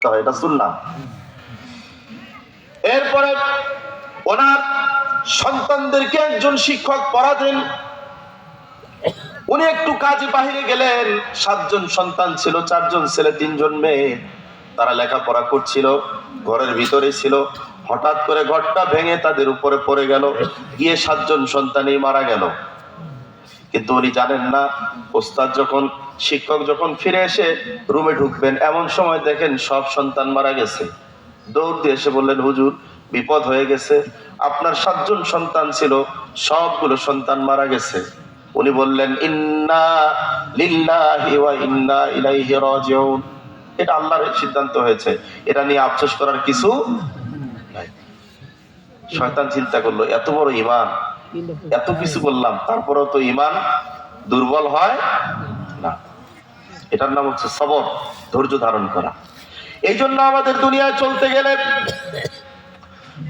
এটা সুন্নাহ। এরপরে ওনার সন্তানদেরকে একজন শিক্ষক পড়াতেন। উনি একটু কাজে বাহিরে গেলেন। 7 জন সন্তান ছিল, 4 জন ছেলে 3 জন মেয়ে। তারা লেখাপড়া করছিল, ঘরের ভিতরে ছিল। হঠাৎ করে ঘরটা ভেঙে তাদের উপরে পড়ে গেল, গিয়ে 7 জন সন্তানই মারা গেল। কিন্তু উনি জানেন না, ওস্তাদ যখন, শিক্ষক যখন ফিরে এসে রুমে ঢুকবেন, এমন সময় দেখেন সব সন্তান মারা গেছে। দৌড় দিয়ে এসে বললেন, হুজুর বিপদ হয়ে গেছে, আপনার 7 জন সন্তান ছিল, সবগুলো সন্তান মারা গেছে। উনি বললেন, ইন্না লিল্লাহি ওয়া ইন্না ইলাইহি রাজিউন। এটা আল্লাহর সিদ্ধান্ত হয়েছে, এটা নিয়ে আফসোস করার কিছু নাই। শয়তান চিন্তা করলো, এত বড় ঈমান, এত কিছু বললাম, তারপরেও তো ঈমান দুর্বল হয় না। এটার নাম হচ্ছে সবর, ধৈর্য ধারণ করা। এই জন্য আমাদের দুনিয়ায় চলতে গেলে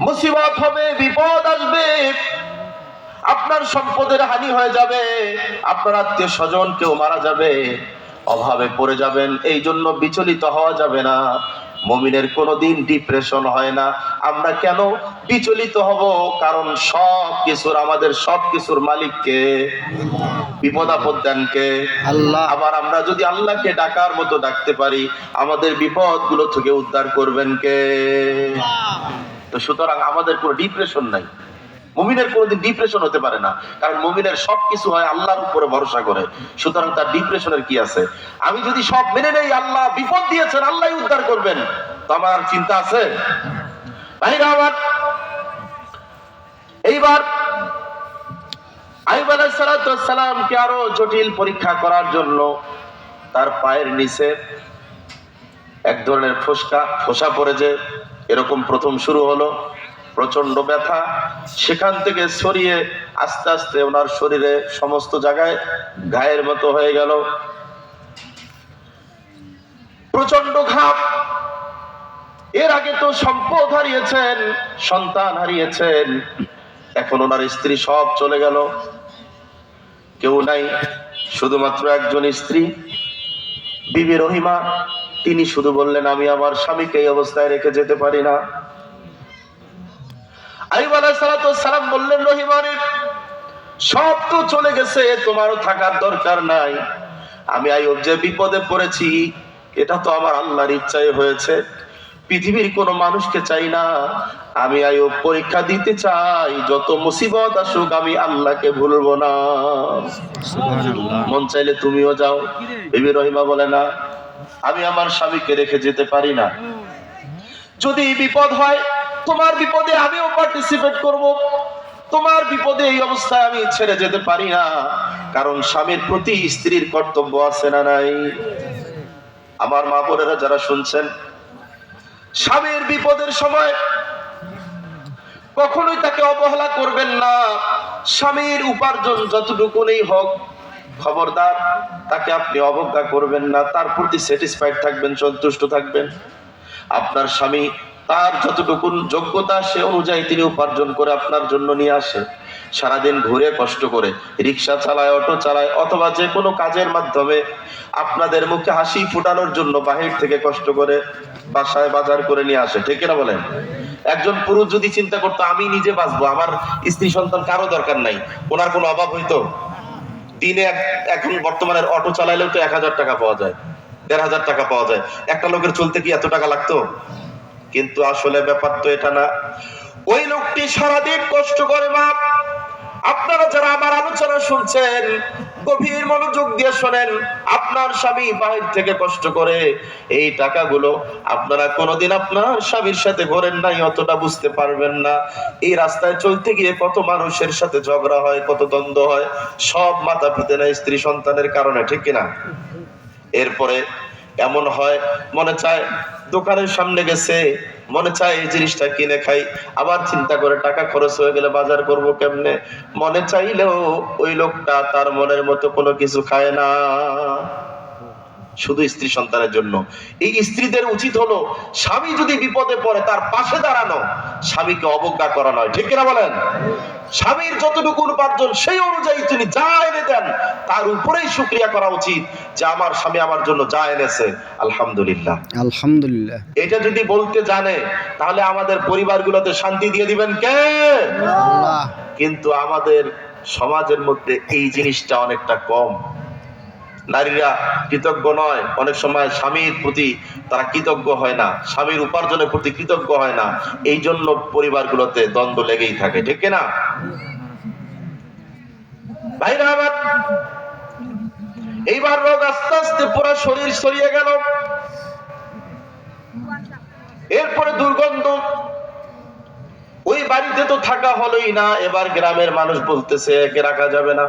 মুসিবত হবে, বিপদ আসবে, আপনার সম্পদের হানি হয়ে যাবে, আপনার আত্মীয় স্বজন কেউ মারা যাবে, অভাবে পড়ে যাবেন। এই জন্য বিচলিত হওয়া যাবে না। মুমিনের কোনোদিন ডিপ্রেশন হয় না। আমরা কেন বিচলিত হব? কারণ সবকিছুর, আমাদের সবকিছুর মালিক কে? বিপদ আপদ দেন কে? আল্লাহ। আবার আমরা যদি আল্লাহকে ডাকার মতো ডাকতে পারি, আমাদের বিপদ গুলো থেকে উদ্ধার করবেন কে? তো সুতরাং আমাদের কোনো ডিপ্রেশন নাই। মুমিনের কোনোদিন ডিপ্রেশন হতে পারে না, কারণ মুমিনের সবকিছু হয় আল্লাহর উপরে ভরসা করে। সুতরাং তার ডিপ্রেশনের কি আছে? আমি যদি সব মেনে নেই, আল্লাহ বিপদ দিয়েছেন, আল্লাহই উদ্ধার করবেন, তো আমার চিন্তা আছে? ভাইরা আমার, এইবার আইয়ুব আলাইহিস সালামকে আরো জটিল পরীক্ষা করার জন্য তার পায়ের নিচে এক ধরনের ফোসকা পড়ে, যে এরকম প্রথম শুরু হলো, প্রচন্ড ব্যথা। সেখান থেকে সরিয়ে আস্তে আস্তে ওনার শরীরে সমস্ত জায়গায় ঘায়ের মতো হয়ে গেল, প্রচন্ড ঘাম। এর আগে তো সম্পদ হারিয়েছেন, সন্তান হারিয়েছেন, এখন ওনার স্ত্রী সব চলে গেল, কেউ নাই, শুধুমাত্র একজন স্ত্রী, বিবি রহিমা। তিনি শুধু বললেন, আমি আমার স্বামীকে এই অবস্থায় রেখে যেতে পারি না। আইয়ুব আলাইহিস সালাম বললেন, রহিমা রে, সব তো চলে গেছে, তোমারও থাকার দরকার নাই। আমি আইয়ুব যে বিপদে পড়েছি, এটা তো আমার আল্লাহর ইচ্ছায় হয়েছে। পৃথিবীর কোনো মানুষকে চাই না, আমি আইয়ুব পরীক্ষা দিতে চাই, যত মুসিবত আসুক আমি আল্লাহকে ভুলবো না। মন চাইলে তুমিও যাও। বিবি রহিমা বলে, না, আমি আমার স্বামীকে রেখে যেতে পারি না। যদি বিপদ হয়, তোমার বিপদে আমিও পার্টিসিপেট করব, তোমার বিপদে এই অবস্থায় আমি ছেড়ে যেতে পারি না। কারণ স্বামীর প্রতি স্ত্রীর কর্তব্য আছে না নাই? আমার মা বোনেরা যারা শুনছেন, স্বামীর বিপদের সময় কখনোই তাকে অবহেলা করবেন না। স্বামীর উপার্জন যতটুকুই হোক, খবরদার তাকে আপনি অবজ্ঞা করবেন না, তার প্রতি স্যাটিসফাইড থাকবেন, সন্তুষ্ট থাকবেন। আপনার স্বামী তার যতটুকু যোগ্যতা, সে অনুযায়ী তিনি উপার্জন করে আপনার জন্য নিয়ে আসে। সারাদিন ঘুরে কষ্ট করে রিক্সা চালায়, অটো চালায়, অথবা যে কোনো কাজের মাধ্যমে আপনাদের মুখে হাসি ফুটানোর জন্য বাহির থেকে কষ্ট করে বাসায় বাজার করে নিয়ে আসে, ঠিক না বলেন? একজন পুরুষ যদি চিন্তা করতো, আমি নিজে বাঁচবো, আমার স্ত্রী সন্তান কারো দরকার নাই, ওনার কোনো অভাব হইতো? দিনে এখন বর্তমানের অটো চালাইলেও তো 1000 টাকা পাওয়া যায়, 1500 টাকা পাওয়া যায়। একটা লোকের চলতে কি এত টাকা লাগতো? কিন্তু আসলে ব্যাপার তো এটা না। ওই লোকটি সারাদিন কষ্ট করে। মা, আপনারা যারা আমার আলোচনা শুনছেন, গভীর মনোযোগ দিয়ে শোনেন। আপনার স্বামী বাহির থেকে কষ্ট করে এই টাকাগুলো আপনারা কোনোদিন আপনার স্বামীর সাথে ঘোরেন নাই, অতটা বুঝতে পারবেন না। এই রাস্তায় চলতে গিয়ে কত মানুষের সাথে ঝগড়া হয়, কত দ্বন্দ্ব হয়, সব মাথা পিতে না স্ত্রী সন্তানের কারণে, ঠিক কিনা? এরপরে এমন হয়, মনে চায় দোকানের সামনে গেছে, মনে চায় এই জিনিসটা কিনে খাই, আবার চিন্তা করে টাকা খরচ হয়ে গেলে বাজার করব কেমনে। মনে চাইলেও ওই লোকটা তার মনের মতো কোনো কিছু খায় না। শুধু স্ত্রী সন্তানের জন্য। এই স্ত্রীদের উচিত হলো স্বামী যদি বিপদে পড়ে তার পাশে দাঁড়ানো, স্বামীকে অবজ্ঞা করা নয়। ঠিক কিনা বলেন? স্বামীর যতটুকু উপার্জন সেই অনুযায়ী তিনি যা এনে দেন তার উপরেই শুকরিয়া করা উচিত যে আমার স্বামী আমার জন্য যা এনেছে, আলহামদুলিল্লাহ আলহামদুলিল্লাহ। এটা যদি বলতে জানে তাহলে আমাদের পরিবারগুলোতে শান্তি দিয়ে দিবেন কে? আল্লাহ। কিন্তু আমাদের সমাজের মধ্যে এই জিনিসটা অনেকটা কম। নারীরা কৃতজ্ঞ নয়, অনেক সময় স্বামীর প্রতি তারা কৃতজ্ঞ হয় না, স্বামীর উপার্জনের প্রতি কৃতজ্ঞ হয় না, এই জন্য পরিবারগুলোতে দ্বন্দ্ব লেগেই থাকে। ঠিক না ভাইরা আমার? এইবার রোগ আস্তে আস্তে পুরো শরীর ছড়িয়ে গেল, এরপরে দুর্গন্ধ, ওই বাড়িতে তো থাকা হলোই না। এবার গ্রামের মানুষ বলতেছে একে রাখা যাবে না।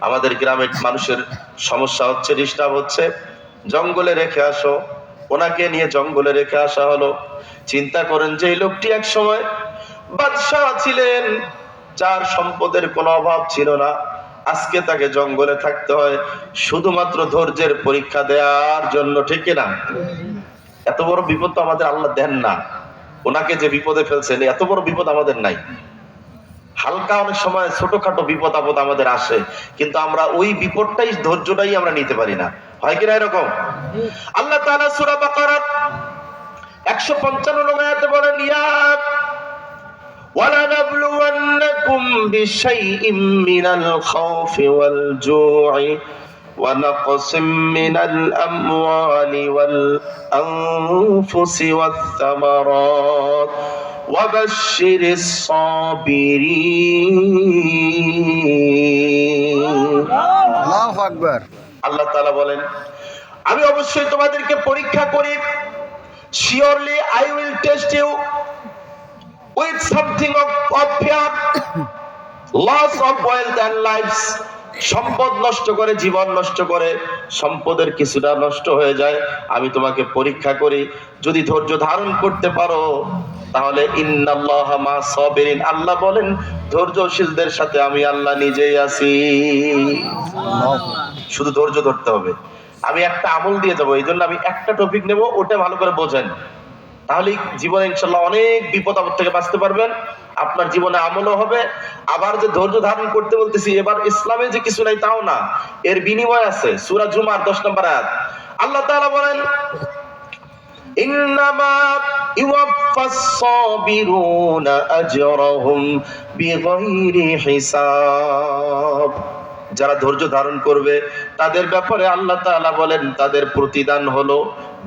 আমাদের গ্রামের মানুষের সমস্যা হচ্ছে, ডিস্টার্ব হচ্ছে, জঙ্গলে রেখে আসো। ওনাকে নিয়ে জঙ্গলে রেখে আসা হলো। চিন্তা করেন যে এই লোকটি এক সময় বাদশাহ ছিলেন, যার সম্পদের কোনো অভাব ছিল না, আজকে তাকে জঙ্গলে থাকতে হয় শুধুমাত্র ধৈর্যের পরীক্ষা দেওয়ার জন্য। ঠিক না? এত বড় বিপদ তো আমাদের আল্লাহ দেন না। ওনাকে যে বিপদে ফেলছেন এত বড় বিপদ আমাদের নাই। হালকা অনেক সময় ছোটখাটো বিপদ আপদ আমাদের আসে, কিন্তু আমরা ওই বিপদটাই, ধৈর্যটাই আমরা নিতে পারি না। হয় কিনা এরকম? আল্লাহ তাআলা সূরা বাকারার 155 আয়াতে বলেন, ইয়া ওয়ালানাবলুওয়ান্নাকুম বিশাইইম মিনাল খাউফি ওয়াল জু'i ওয়া নাকসিম মিনাল আমওয়ালি ওয়াল আনফুসি ওয়াত থামারাত وبشر الصابرين। আল্লাহু আকবার। আল্লাহ তাআলা বলেন, আমি অবশ্যই তোমাদেরকে পরীক্ষা করি। Surely I will test you with something of fear, loss of wealth and lives. সম্পদ নষ্ট করে, জীবন নষ্ট করে, সম্পদের কিছুটা নষ্ট হয়ে যায়, আমি তোমাকে পরীক্ষা করি। যদি ধৈর্য ধারণ করতে পারো তাহলে ইন্নাল্লাহা মা সাবিরিন, আল্লাহ বলেন ধৈর্যশীলদের সাথে আমি আল্লাহ নিজেই আছি। শুধু ধৈর্য ধরতে হবে। আমি একটা আমল দিয়ে যাবো, এই জন্য আমি একটা টপিক নেব, ওটা ভালো করে বোঝেন, তাহলে জীবনে ইনশাল্লাহ অনেক বিপদ আপদ থেকে বাঁচতে পারবেন। আপনার জীবনে আমলও হবে। আবার যে ধৈর্য ধারণ করতে বলতেছি, এবার ইসলামে যে কিছু নাই তাও না, এর বিনিময় আছে। সূরা জুমার 10 নম্বর আয়াত আল্লাহ তাআলা বলেন, ইন্নামা ইউওয়াফাস সাবিরুনা আজরাহুম বিগাইরি হিসাব। যারা ধৈর্য ধারণ করবে তাদের ব্যাপারে আল্লাহ তাআলা বলেন তাদের প্রতিদান হলো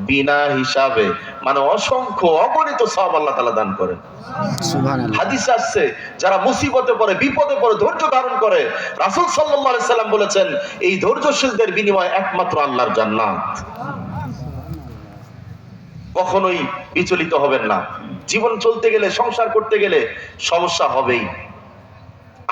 বিনা হিসাবে, মানে অসংখ্য অগণিত সওয়াব আল্লাহ তাআলা দান করেন। সুবহানাল্লাহ। হাদিস আসছে যারা মুসিবতে পড়ে, বিপদে পড়ে ধৈর্য ধারণ করে, রাসূল সাল্লাল্লাহু আলাইহি সাল্লাম বলেছেন এই ধৈর্যশীলদের বিনিময় একমাত্র আল্লাহর জান্নাত। কখনোই বিচলিত হবেন না। জীবন চলতে গেলে, সংসার করতে গেলে সমস্যা হবেই।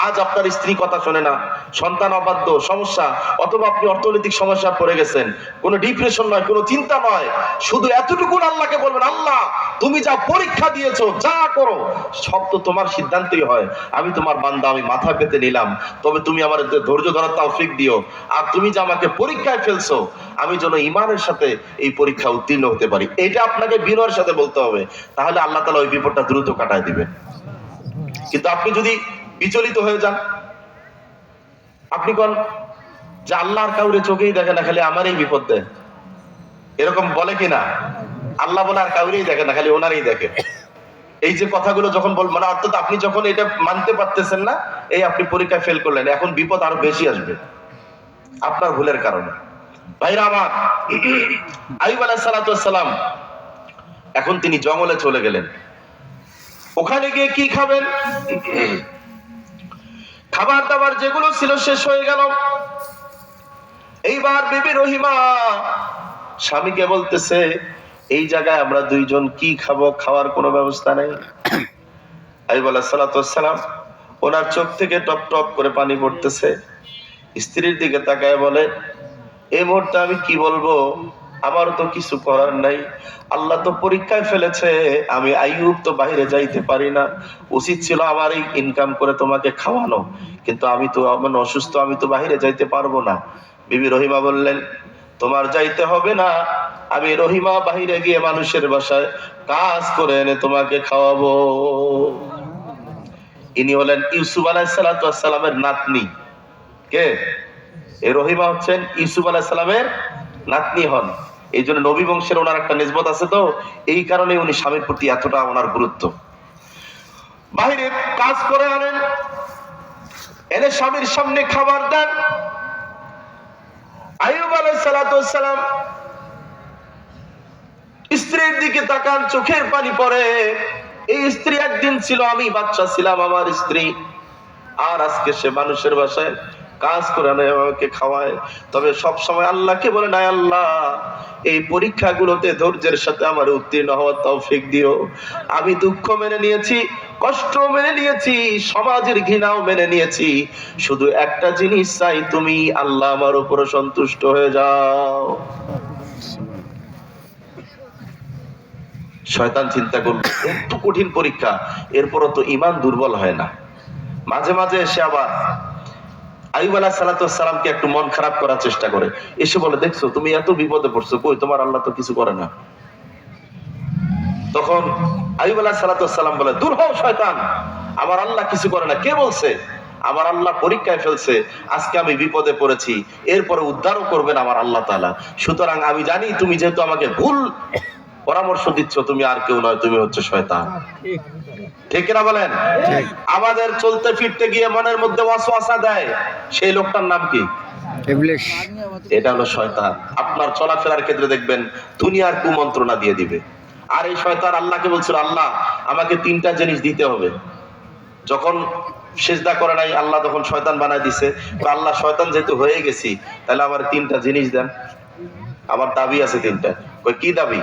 আজ আপনার স্ত্রী কথা শোনে না, সন্তান অবাধ্য, সমস্যা, অথবা আপনি অর্থনৈতিক সমস্যা পড়ে গেছেন, কোনো ডিপ্রেশন নয়, কোনো চিন্তা নয়, শুধু এতটুকু আল্লাহকে বলবেন, আল্লাহ তুমি যা পরীক্ষা দিয়েছো, যা করো সব তো তোমার সিদ্ধান্তই হয়। আমি তোমার বান্দা, আমি মাথা পেতে নিলাম, তবে তুমি আমার ধৈর্য ধরার তৌফিক দিও। আর তুমি যে আমাকে পরীক্ষায় ফেলছো, আমি যেন ঈমানের সাথে এই পরীক্ষা উত্তীর্ণ হতে পারি। এটা আপনাকে বিনয়ের সাথে বলতে হবে, তাহলে আল্লাহ তাআলা ওই বিপদটা দ্রুত কাটায় দিবেন। কিন্তু আপনি যদি বিচলিত হয়ে যান, আপনি কোন যে আল্লাহর কাউরে চোখেই দেখে না, খালি আমারই বিপদ দেয়, এরকম বলে কিনা? আল্লাহ বলে আর কাউরেই দেখে না, খালি ওনারই দেখে। এই যে কথাগুলো যখন বল, মানে অর্থাৎ আপনি যখন এটা মানতে পারতেছেন না, এই আপনি পরীক্ষায় ফেল করলেন, এখন বিপদ আরো বেশি আসবে আপনার ভুলের কারণে। ভাইরা আমার, আইয়ুব আলাইহিস সালাতু ওয়াস সালাম এখন তিনি জঙ্গলে চলে গেলেন। ওখানে গিয়ে কি খাবেন? খাবার দাবার যেগুলো ছিল শেষ হয়ে গেল। এইবার বিবি রহিমা স্বামীকে বলতেছে, এই জায়গায় আমরা দুইজন কি খাবো, খাওয়ার কোনো ব্যবস্থা নেই। আইয়ুব আলাইহিস সালাতু ওয়াস সালাম, ওনার চোখ থেকে টপ টপ করে পানি পড়তেছে। স্ত্রীর দিকে তাকায় বলে, এই মুহূর্তে আমি কি বলবো, আমার তো কিছু করার নাই, আল্লাহ তো পরীক্ষায় ফেলেছে, আমি আইয়ুব তো বাইরে যাইতে পারি না, উচিত ছিল আমার এই ইনকাম করে তোমাকে খাওয়ানো, কিন্তু আমি তো অসুস্থ, আমি তো বাইরে যাইতে পারবো না। বিবি রহিমা বললেন, তোমার যাইতে হবে না, আমি রহিমা বাহিরে গিয়ে মানুষের বাসায় কাজ করে এনে তোমাকে খাওয়াবো। ইনি হলেন ইউসুফ আলাইহিস সালামের নাতনি। কে? এই রহিমা হচ্ছেন ইউসুফ আলাইহিস সালামের নাতনি হন। এই জন্য নবী বংশের ওনার একটা নিসবত আছে, তো এই কারণে উনি স্বামীর প্রতি এতটা ওনার গুরুত্ব। বাহিরে কাজ করে আনেন, এনে স্বামীর সামনে খাবার দেন। আইয়ুব আলাইহিস সালাম স্ত্রীর দিকে তাকান, চোখের পানি পড়ে। এই স্ত্রী একদিন ছিল, আমি বাচ্চা ছিলাম, আমার স্ত্রী, আর আজকে সে মানুষের বাসায় কাজ করে আনে, আমাকে খাওয়ায়। তবে সব সময় আল্লাহকে বলে না, আল্লাহ এই পরীক্ষাগুলোতে ধৈর্যের সাথে আমার উত্তীর্ণ হওয়ার তৌফিক দিও। আমি দুঃখ মেনে নিয়েছি, কষ্ট মেনে নিয়েছি, সমাজের ঘৃণাও মেনে নিয়েছি, শুধু একটা জিনিস চাই, তুমি আল্লাহ আমার উপরে সন্তুষ্ট হয়ে যাও। শয়তান চিন্তা করলো একটু কঠিন পরীক্ষা, এরপরও তো ঈমান দুর্বল হয় না। মাঝে মাঝে এসে আবার আইয়ুব আলাইহিস সালামকে একটু মন খারাপ করার চেষ্টা করে, এসে বলে, দেখছো তুমি এত বিপদে পড়ছো, কই তোমার আল্লাহ তো কিছু করে না। তখন আইয়ুব আলাইহিস সালাম বলে, দূর হও শয়তান, আমার আল্লাহ কিছু করে না। কে বলছে? আমার আল্লাহ পরীক্ষায় ফেলছে, আজকে আমি বিপদে পড়েছি, এরপরে উদ্ধারও করবেন আমার আল্লাহ তাআলা। সুতরাং আমি জানি তুমি যেহেতু আমাকে ভুল পরামর্শ দিচ্ছ, তুমি আর কেউ নয়, তুমি হচ্ছে শয়তান। ঠিক না বলেন? আমাদের চলতে ফিরতে গিয়ে মনের মধ্যে ওয়াসওয়াসা দেয়, সেই লোকটার নাম কি? ইবলিস। এটা হলো শয়তান। আপনার চলাফেরার ক্ষেত্রে দেখবেন দুনিয়ার কুমন্ত্রণা দিয়ে দিবে। আর এই শয়তান আল্লাহকে বলছিল, আল্লাহ আমাকে 3টা জিনিস দিতে হবে। যখন সিজদা করে নাই, আল্লাহ তখন শয়তান বানায় দিছে। আল্লাহ শয়তান যেহেতু হয়ে গেছি, তাহলে আমার 3টা জিনিস দেন, আমার দাবি আছে 3টা। কি দাবি?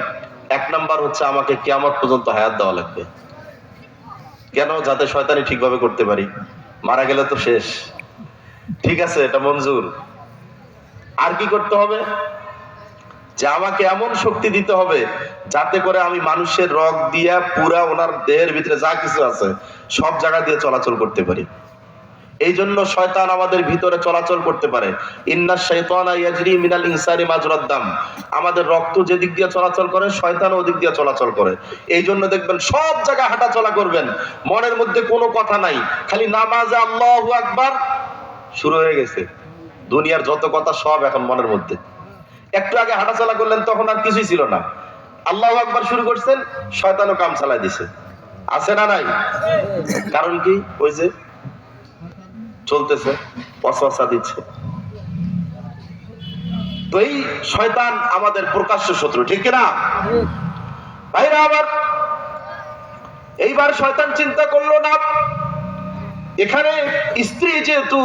1 নাম্বার হচ্ছে আমাকে কিয়ামত পর্যন্ত হায়াত দেওয়া লাগবে। কেন? যাতে শয়তানি ঠিকভাবে করতে পারি, মারা গেলে তো শেষ। ঠিক আছে, এটা মঞ্জুর। আর কি করতে হবে? যে আমাকে এমন শক্তি দিতে হবে যাতে করে আমি মানুষের রগ দিয়া পুরা ওনার দেহের ভিতরে যা কিছু আছে সব জায়গা দিয়ে চলাচল করতে পারি। এই জন্য শয়তান আমাদের ভিতরে চলাচল করতে পারে। ইন্নাশ শাইতানা ইয়াজরি মিনাল ইনসানি মাজরাদ দাম। আমাদের রক্ত যেদিক দিয়ে চলাচল করে, শয়তান ওদিক দিয়ে চলাচল করে। এই জন্য দেখবেন সব জায়গায় হাঁটা চলা করবেন, মনের মধ্যে কোনো কথা নাই, খালি নামাজে আল্লাহু আকবার শুরু হয়ে গেছে। দুনিয়ার যত কথা সব এখন মনের মধ্যে। একটু আগে হাঁটাচলা করলেন, তখন আর কিছুই ছিল না, আল্লাহু আকবার শুরু করছেন, শয়তানও কাম চালায় দিছে। আছে না নাই? কারণ কি? ওই যে চলতেছে, ওয়াসওয়াসা দিচ্ছে। তো এই শয়তান আমাদের প্রকাশ্য শত্রু, ঠিক না ভাইরা? আবার এইবার শয়তান চিন্তা করলো, না এখানে স্ত্রী যেহেতু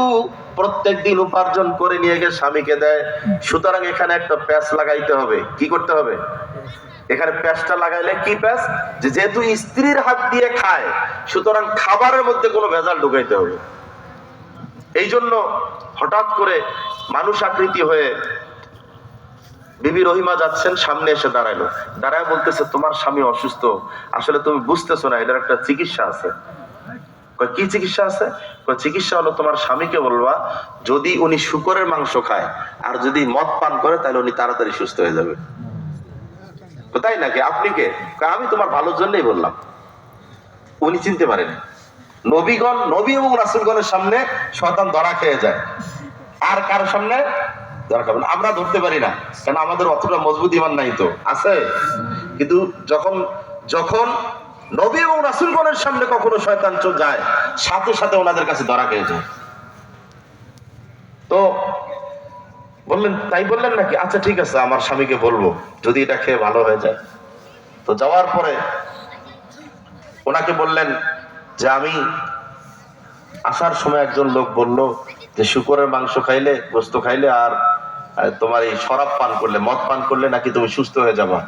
প্রত্যেকদিন উপার্জন করে নিয়ে গিয়ে স্বামীকে দেয়, সুতরাং এখানে একটা প্যাচ লাগাইতে হবে। কি করতে হবে? এখানে প্যাচটা লাগাইলে কি প্যাচ? যেহেতু স্ত্রীর হাত দিয়ে খায়, সুতরাং খাবারের মধ্যে কোনো ভেজাল ঢুকাইতে হবে। এই জন্য হঠাৎ করে মানুষ আকৃতি হয়ে বিবি রহিমা যাচ্ছেন, সামনে এসে দাঁড়াইলো, দাঁড়ায় বলতেছে, তোমার স্বামী অসুস্থ, আসলে তুমি বুঝতেছো না, এটার একটা চিকিৎসা আছে। কি চিকিৎসা আছে? চিকিৎসা হলো, তোমার স্বামীকে বলবা যদি উনি শূকরের মাংস খায় আর যদি মদ পান করে, তাহলে উনি তাড়াতাড়ি সুস্থ হয়ে যাবে। তাই নাকি? আপনি কে? আমি তোমার ভালোর জন্যই বললাম। উনি চিনতে পারেন নবীগণ, নবী এবং রাসূলগণের সামনে শয়তান ধরা খেয়ে যায়, আর কারোর সামনে ধরা খাবে না। আমরা ধরতে পারি না, কেন? আমাদের অতটা মজবুত ঈমান নাই তো, আছে। কিন্তু যখন যখন নবী এবং রাসূলগণের সামনে কখনো শয়তান যায়, সাথে সাথে ওনাদের কাছে ধরা খেয়ে যায়। তো বললেন, তাই বললেন নাকি? আচ্ছা ঠিক আছে, আমার স্বামীকে বলবো যদি এটা খেয়ে ভালো হয়ে যায়। তো যাওয়ার পরে ওনাকে বললেন যে, আমি আসার সময় একজন লোক বলল যে শূকরের মাংস খাইলে, গোস্ত খাইলে আর তোমার এই শরাব পান করলে, মদ পান করলে নাকি তুমি সুস্থ হয়ে যাবা।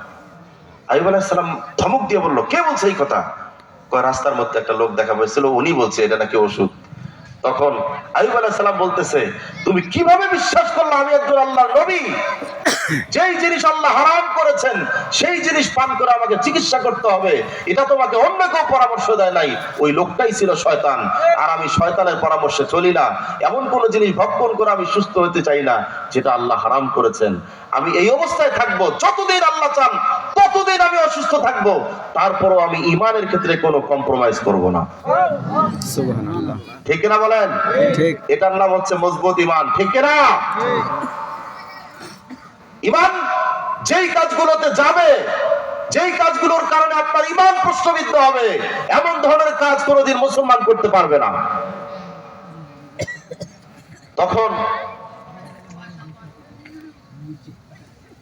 আইয়ুব আলাইহিস সালাম ধমক দিয়ে বলল, কে বলছে এই কথা? রাস্তার মধ্যে একটা লোক দেখা পেয়েছিল, উনি বলছে এটা নাকি ওষুধ। তখন আইয়ুব আলাইহিস সালাম বলতেছে, তুমি কিভাবে বিশ্বাস করলে আমি একজন আল্লাহর নবী? যেই জিনিস আল্লাহ হারাম করেছেন সেই জিনিস পান করে আমাকে চিকিৎসা করতে হবে, এটা তোমাকে অন্য কেউ পরামর্শ দেয় নাই। ওই লোকটাই ছিল শয়তান, আর আমি শয়তানের পরামর্শে চলি না। এমন কোন জিনিস ভক্ষণ করে আমি সুস্থ হতে চাই না যেটা আল্লাহ হারাম করেছেন। আমি এই অবস্থায় থাকবো, যতদিন আল্লাহ চান ততদিন আমি অসুস্থ থাকবো, তারপরও আমি ঈমানের ক্ষেত্রে কোনো কম্প্রোমাইজ করব না। সুবহানাল্লাহ। ঠিক কিনা বলেন? ঠিক। এটার নাম হচ্ছে মজবুত ঈমান। ঠিক কিনা? ঈমান যেই কাজগুলোতে যাবে, যেই কাজগুলোর কারণে আপনার ঈমান প্রশ্নবিদ্ধ হবে, এমন ধরনের কাজ কোনোদিন মুসলমান করতে পারবে না। তখন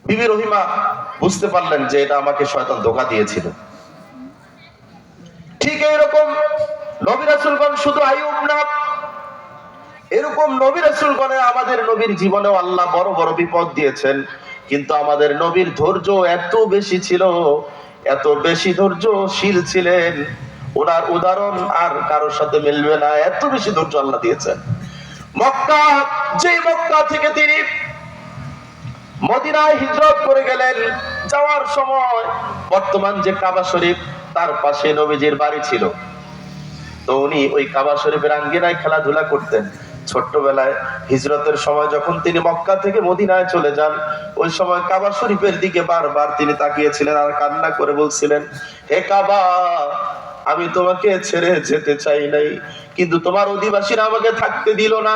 বিবি রহিমা বুঝতে পারলেন যে এটা আমাকে শয়তান ধোঁকা দিয়েছিল। ঠিক এইরকম নবী রাসূলগণ, শুধু আইয়ুব না, এরকম নবী রাসূলগণের, আমাদের নবীর জীবনেও আল্লাহ বড় বড় বিপদ দিয়েছেন, কিন্তু আমাদের নবীর ধৈর্য এত বেশি ছিল, এত বেশি ধৈর্যশীল ছিলেন, ওনার উদাহরণ আর কারোর সাথে মিলবে না, এত বেশি ধৈর্য আল্লাহ দিয়েছেন। মক্কা, যেই মক্কা থেকে তিনি মদিনায় হিজরত করে গেলেন, যাওয়ার সময় বর্তমান যে কাবা শরীফ, তার পাশে নবীজির বাড়ি ছিল। তো উনি ওই কাবা শরীফের আঙ্গিনায় খেলাধুলা করতেন। ছোট্টবেলায় হিজরতের সময় যখন তিনি মক্কা থেকে মদিনায় চলে যান, ওই সময় কাবা শরীফের দিকে বারবার তিনি তাকিয়েছিলেন আর কান্না করে বলছিলেন, হে কাবা, আমি তোমাকে ছেড়ে যেতে চাই নাই, কিন্তু তোমার অধিবাসীরা আমাকে থাকতে দিল না।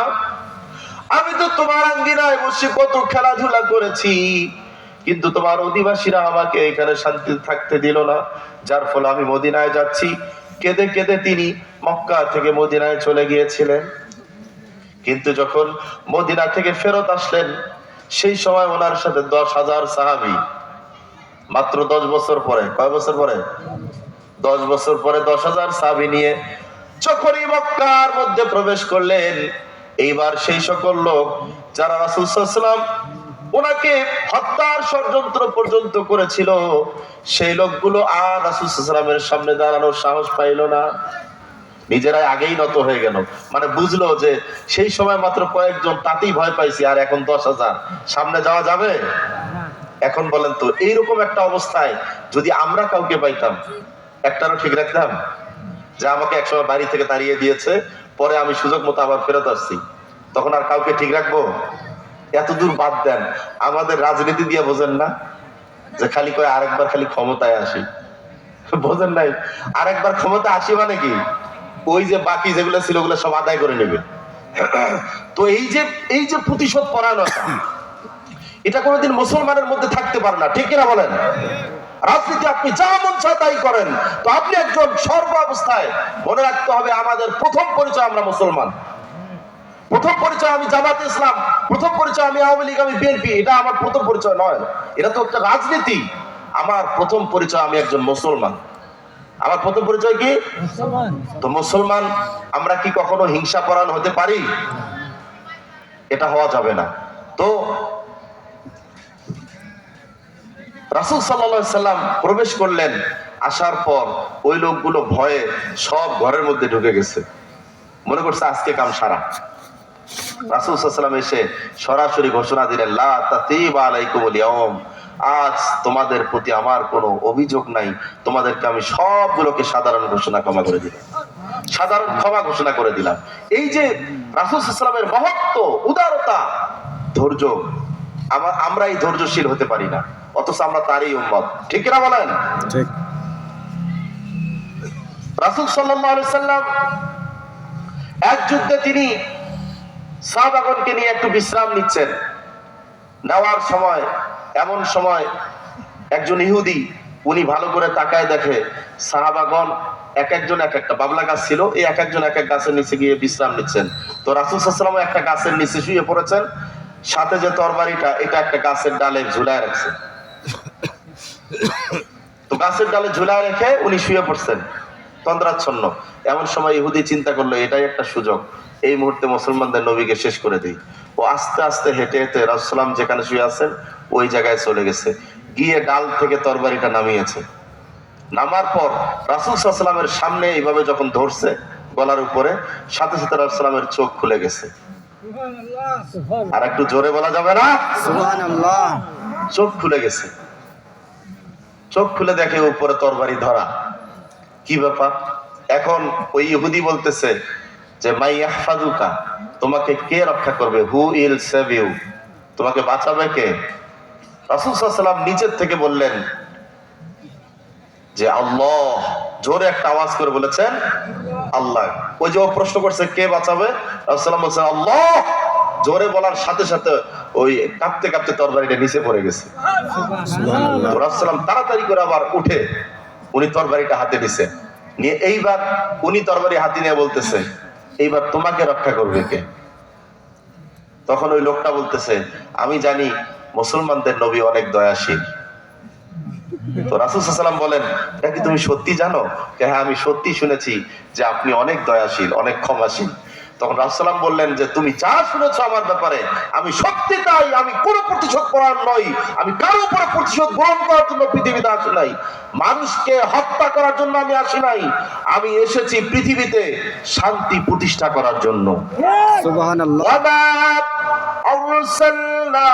আমি তো তোমার আঙ্গিনায় বসে কত খেলাধুলা করেছি, কিন্তু তোমার অধিবাসীরা আমাকে এখানে শান্তিতে থাকতে দিল না, যার ফলে আমি মদিনায় যাচ্ছি। কেঁদে কেঁদে তিনি মক্কা থেকে মদিনায় চলে গিয়েছিলেন। কিন্তু যখন মদিনা থেকে ফেরত আসলেন, সেই সময় ওনার সাথে 10,000 সাহাবী, মাত্র 10 বছর পরে, কয় বছর পরে? 10 বছর পরে 10,000 সাহাবী নিয়ে যখনই মক্কার মধ্যে প্রবেশ করলেন, এইবার সেই সকল লোক যারা রাসূল সাল্লাল্লাহু আলাইহি ওয়াসাল্লাম ওনাকে হত্যার ষড়যন্ত্র পর্যন্ত করেছিল, সেই লোকগুলো আর রাসূল সাল্লাল্লাহু আলাইহি ওয়াসাল্লামের সামনে দাঁড়ানোর সাহস পাইল না। নিজেরাই আগেই নত হয়ে গেল, মানে বুঝলো যে সেই সময় মাত্র কয়েকজন, তাতেই ভয় পাইছি, আর এখন 10,000, সামনে যাওয়া যাবে? এখন বলেন তো, এইরকম একটা অবস্থায় যদি আমরা কাউকে পাইতাম, একটারও ঠিক রাখতাম যে আমাকে একসময় বাড়ি থেকে তাড়িয়ে দিয়েছে, পরে আমি সুযোগ মতো আবার ফেরত আসছি, তখন আর কাউকে ঠিক রাখবো? এত দূর বাদ দেন, আমাদের রাজনীতি দিয়ে বোঝেন না যে খালি কয় আরেকবার খালি ক্ষমতায় আসি, বোঝেন নাই? আরেকবার ক্ষমতা আসি মানে কি, ওই যে বাকি যেগুলো ছিল ওগুলো সব আদায় করে নেবে। তো এই যে প্রতিশোধ পরায়ণতা, এটা কোনোদিন মুসলমানের মধ্যে থাকতে পারে না। ঠিক কিনা বলেন? রাজনীতি আপনি যা মন চায় তাই করেন, তো আপনি একজন সর্ব অবস্থায় মনে রাখতে হবে, আমাদের প্রথম পরিচয় আমরা মুসলমান, প্রথম পরিচয় আমি জামাত ইসলাম, প্রথম পরিচয় আমি আওয়ামী লীগ, আমি বিএনপি, এটা আমার প্রথম পরিচয় নয়, এটা তো একটা রাজনীতি। আমার প্রথম পরিচয় আমি একজন মুসলমান। আমার প্রথম পরিচয় কি? তো মুসলমান। আমরা কি কখনো হিংসাপরায়ণ হতে পারি? এটা হওয়া যাবে না। তো রাসূল সাল্লাল্লাহু আলাইহি সাল্লাম প্রবেশ করলেন, আসার পর ওই লোকগুলো ভয়ে সব ঘরের মধ্যে ঢুকে গেছে, মনে করছে আজকে কাম সারা। রাসূল সাল্লাল্লাহু আলাইহি সাল্লাম এসে সরাসরি ঘোষণা দিলেন, লা তাতিবা আলাইকুমুল ইয়াউম, আজ তোমাদের প্রতি আমার কোনো অভিযোগ নাই, তোমাদেরকে আমি সবগুলোকে সাধারণ ঘোষণা ক্ষমা করে দিলাম, সাধারণ ক্ষমা ঘোষণা করে দিলাম। এই যে রাসূল সাল্লাল্লাহু আলাইহি সাল্লামের মহত্ব, উদারতা, ধৈর্য, আমরা এই ধৈর্যশীল হতে পারি না, অথচ আমরা তারই উম্মত। ঠিক কিনা বলেন? ঠিক। রাসূল সাল্লাল্লাহু আলাইহি সাল্লাম এক যুদ্ধে তিনি সাহাবাগণকে নিয়ে একটু বিশ্রাম নিচ্ছেন, নেওয়ার সময় এমন সময় একজন ইহুদি, উনি ভালো করে তাকায় দেখে সাহাবাগণ এক একজন এক একটা বাবলা গাছ ছিল, এই এক একজন এক এক গাছের নিচে গিয়ে বিশ্রাম নিচ্ছেন। তো রাসূল সাল্লাল্লাহু আলাইহি ওয়াসাল্লাম একটা গাছের নিচে শুয়ে পড়েছেন, সাথে যে তরবারিটা এটা একটা গাছের ডালে ঝুলায় রাখছে। তো গাছের ডালে ঝুলায় রেখে উনি শুয়ে পড়ছেন তন্দ্রাচ্ছন্ন। এমন সময় ইহুদি চিন্তা করলো, এটাই একটা সুযোগ, এই মুহূর্তে মুসলমানদের নবীকে শেষ করে দিই। ও আস্তে আস্তে হেঁটে হেঁটে রাসূলুল্লাহ সাল্লাল্লাহু আলাইহি ওয়াসাল্লাম যেখানে শুয়ে আছেন ওই জায়গায় চলে গেছে, গিয়ে ডাল থেকে তরবারিটা নামিয়েছে। নামার পর রাসূল সাল্লাল্লাহু আলাইহি ওয়াসাল্লামের সামনে এইভাবে যখন ধরছে, গলার উপরে, সাথে সাথে রাসূলের চোখ খুলে গেছে। আর একটু জোরে বলা যাবে না? সুবহানাল্লাহ। চোখ খুলে গেছে। চোখ খুলে দেখে উপরে তরবারি ধরা। কি ব্যাপার? এখন ওই ইহুদি বলতেছে যে মাই ইয়াহফাজুকা, তোমাকে কে রক্ষা করবে? হু উইল সেভ ইউ, তোমাকে বাঁচাবে কে? রাসূল সাল্লাল্লাহু আলাইহি ওয়াসাল্লাম নিচের থেকে বললেন যে আল্লাহ। জোরে একটা আওয়াজ করে বলেছেন আল্লাহ। ওই যে ও প্রশ্ন করছে কে বাঁচাবে, রাসূল সাল্লাল্লাহু আলাইহি ওয়াসাল্লাম বলছেন আল্লাহ। জোরে বলার সাথে সাথে ওই কাঁপতে কাঁপতে তরবারিটা নিচে পড়ে গেছে। সুবহানাল্লাহ। রাসূল সাল্লাম তাড়াতাড়ি করে আবার উঠে উনি তরবারিটা হাতে নিছে, নিয়ে এইবার উনি তরবারি হাতে নিয়ে বলতেছে এইবার তোমাকে রক্ষা করবে কে? তখন ওই লোকটা বলতেছে আমি জানি মুসলমানদের নবী অনেক দয়াশীল। তো রাসূল সাল্লাল্লাহু আলাইহি ওয়াসাল্লাম বলেন এটা কি তুমি সত্যি জানো? হ্যাঁ, আমি সত্যি শুনেছি যে আপনি অনেক দয়াশীল, অনেক ক্ষমাশীল। তখন রাসূল সাল্লাল্লাহু আলাইহি ওয়াসাল্লাম বললেন যে তুমি যা শুনেছো আমার ব্যাপারে আমি সত্যি তাই, আমি কোনো প্রতিশোধ পরায়ণ নই, আমি কারো উপরে প্রতিশোধ গ্রহণ করার জন্য পৃথিবীতে আসি নাই, মানুষকে হত্যা করার জন্য আমি আসি নাই, আমি এসেছি পৃথিবীতে শান্তি প্রতিষ্ঠা করার জন্য। সুবহানাল্লাহ। ওয়া মা আরসালনা